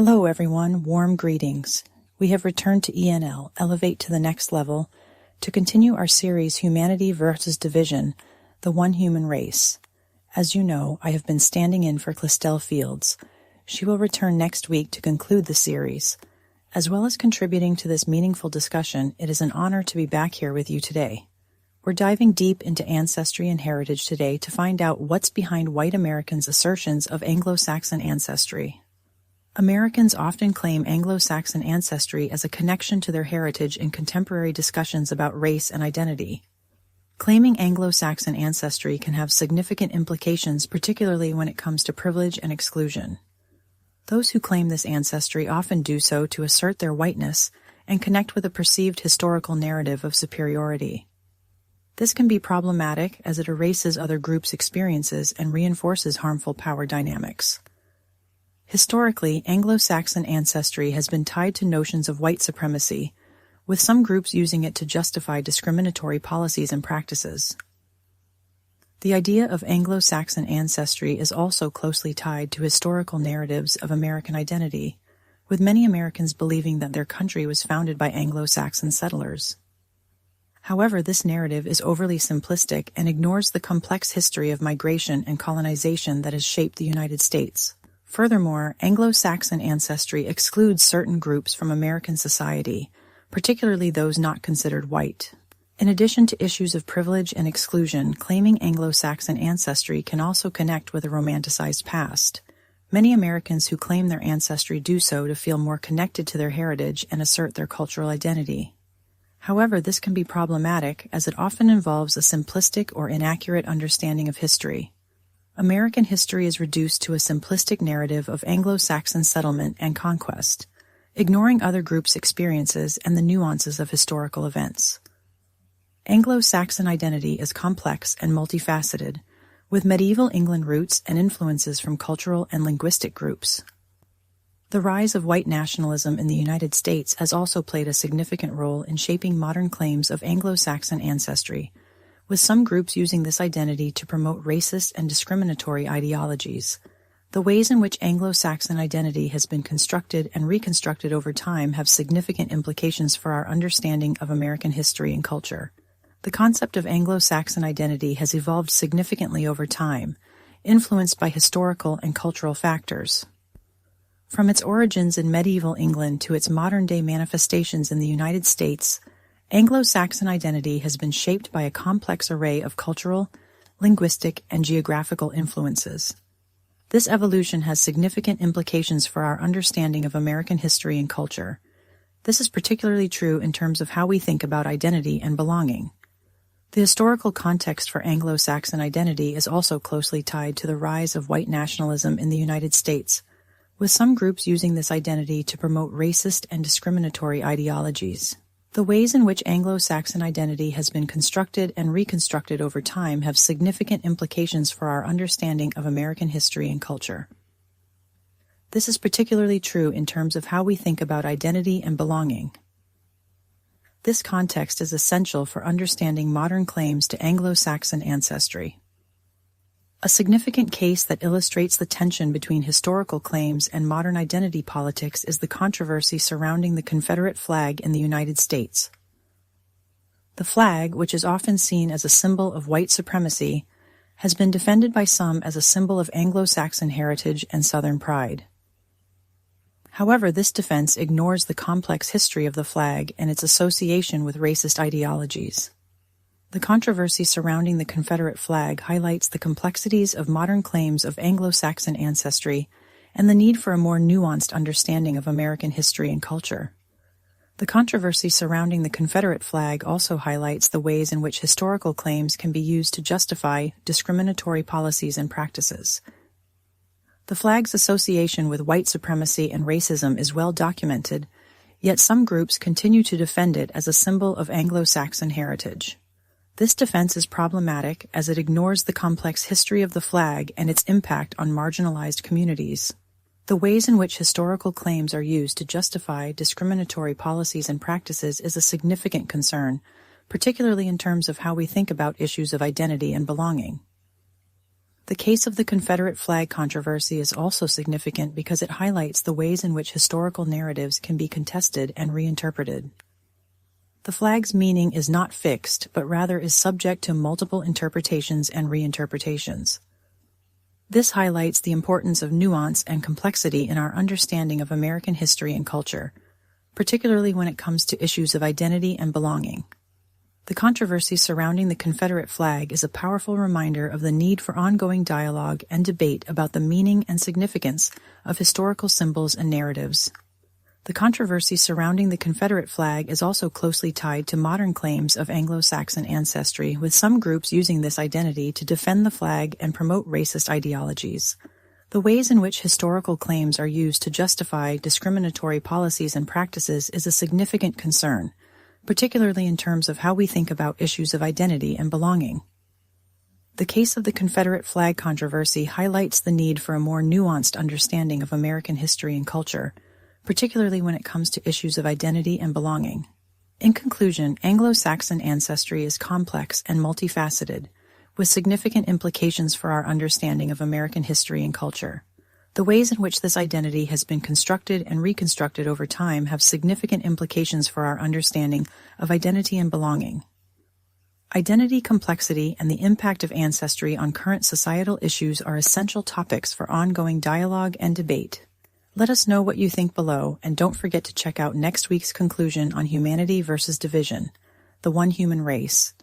Hello everyone, warm greetings. We have returned to ENL, Elevate to the Next Level, to continue our series Humanity versus Division, the One Human Race. As you know, I have been standing in for Clistel Fields. She will return next week to conclude the series. As well as contributing to this meaningful discussion, it is an honor to be back here with you today. We're diving deep into ancestry and heritage today to find out what's behind white Americans' assertions of Anglo-Saxon ancestry. Americans often claim Anglo-Saxon ancestry as a connection to their heritage in contemporary discussions about race and identity. Claiming Anglo-Saxon ancestry can have significant implications, particularly when it comes to privilege and exclusion. Those who claim this ancestry often do so to assert their whiteness and connect with a perceived historical narrative of superiority. This can be problematic as it erases other groups' experiences and reinforces harmful power dynamics. Historically, Anglo-Saxon ancestry has been tied to notions of white supremacy, with some groups using it to justify discriminatory policies and practices. The idea of Anglo-Saxon ancestry is also closely tied to historical narratives of American identity, with many Americans believing that their country was founded by Anglo-Saxon settlers. However, this narrative is overly simplistic and ignores the complex history of migration and colonization that has shaped the United States. Furthermore, Anglo-Saxon ancestry excludes certain groups from American society, particularly those not considered white. In addition to issues of privilege and exclusion, claiming Anglo-Saxon ancestry can also connect with a romanticized past. Many Americans who claim their ancestry do so to feel more connected to their heritage and assert their cultural identity. However, this can be problematic as it often involves a simplistic or inaccurate understanding of history. American history is reduced to a simplistic narrative of Anglo-Saxon settlement and conquest, ignoring other groups' experiences and the nuances of historical events. Anglo-Saxon identity is complex and multifaceted, with medieval England roots and influences from cultural and linguistic groups. The rise of white nationalism in the United States has also played a significant role in shaping modern claims of Anglo-Saxon ancestry, with some groups using this identity to promote racist and discriminatory ideologies. The ways in which Anglo-Saxon identity has been constructed and reconstructed over time have significant implications for our understanding of American history and culture. The concept of Anglo-Saxon identity has evolved significantly over time, influenced by historical and cultural factors. From its origins in medieval England to its modern-day manifestations in the United States, Anglo-Saxon identity has been shaped by a complex array of cultural, linguistic, and geographical influences. This evolution has significant implications for our understanding of American history and culture. This is particularly true in terms of how we think about identity and belonging. The historical context for Anglo-Saxon identity is also closely tied to the rise of white nationalism in the United States, with some groups using this identity to promote racist and discriminatory ideologies. The ways in which Anglo-Saxon identity has been constructed and reconstructed over time have significant implications for our understanding of American history and culture. This is particularly true in terms of how we think about identity and belonging. This context is essential for understanding modern claims to Anglo-Saxon ancestry. A significant case that illustrates the tension between historical claims and modern identity politics is the controversy surrounding the Confederate flag in the United States. The flag, which is often seen as a symbol of white supremacy, has been defended by some as a symbol of Anglo-Saxon heritage and Southern pride. However, this defense ignores the complex history of the flag and its association with racist ideologies. The controversy surrounding the Confederate flag highlights the complexities of modern claims of Anglo-Saxon ancestry and the need for a more nuanced understanding of American history and culture. The controversy surrounding the Confederate flag also highlights the ways in which historical claims can be used to justify discriminatory policies and practices. The flag's association with white supremacy and racism is well documented, yet some groups continue to defend it as a symbol of Anglo-Saxon heritage. This defense is problematic as it ignores the complex history of the flag and its impact on marginalized communities. The ways in which historical claims are used to justify discriminatory policies and practices is a significant concern, particularly in terms of how we think about issues of identity and belonging. The case of the Confederate flag controversy is also significant because it highlights the ways in which historical narratives can be contested and reinterpreted. The flag's meaning is not fixed, but rather is subject to multiple interpretations and reinterpretations. This highlights the importance of nuance and complexity in our understanding of American history and culture, particularly when it comes to issues of identity and belonging. The controversy surrounding the Confederate flag is a powerful reminder of the need for ongoing dialogue and debate about the meaning and significance of historical symbols and narratives. The controversy surrounding the Confederate flag is also closely tied to modern claims of Anglo-Saxon ancestry, with some groups using this identity to defend the flag and promote racist ideologies. The ways in which historical claims are used to justify discriminatory policies and practices is a significant concern, particularly in terms of how we think about issues of identity and belonging. The case of the Confederate flag controversy highlights the need for a more nuanced understanding of American history and culture, particularly when it comes to issues of identity and belonging. In conclusion, Anglo-Saxon ancestry is complex and multifaceted, with significant implications for our understanding of American history and culture. The ways in which this identity has been constructed and reconstructed over time have significant implications for our understanding of identity and belonging. Identity complexity and the impact of ancestry on current societal issues are essential topics for ongoing dialogue and debate. Let us know what you think below, and don't forget to check out next week's conclusion on Humanity versus Division, the One Human Race.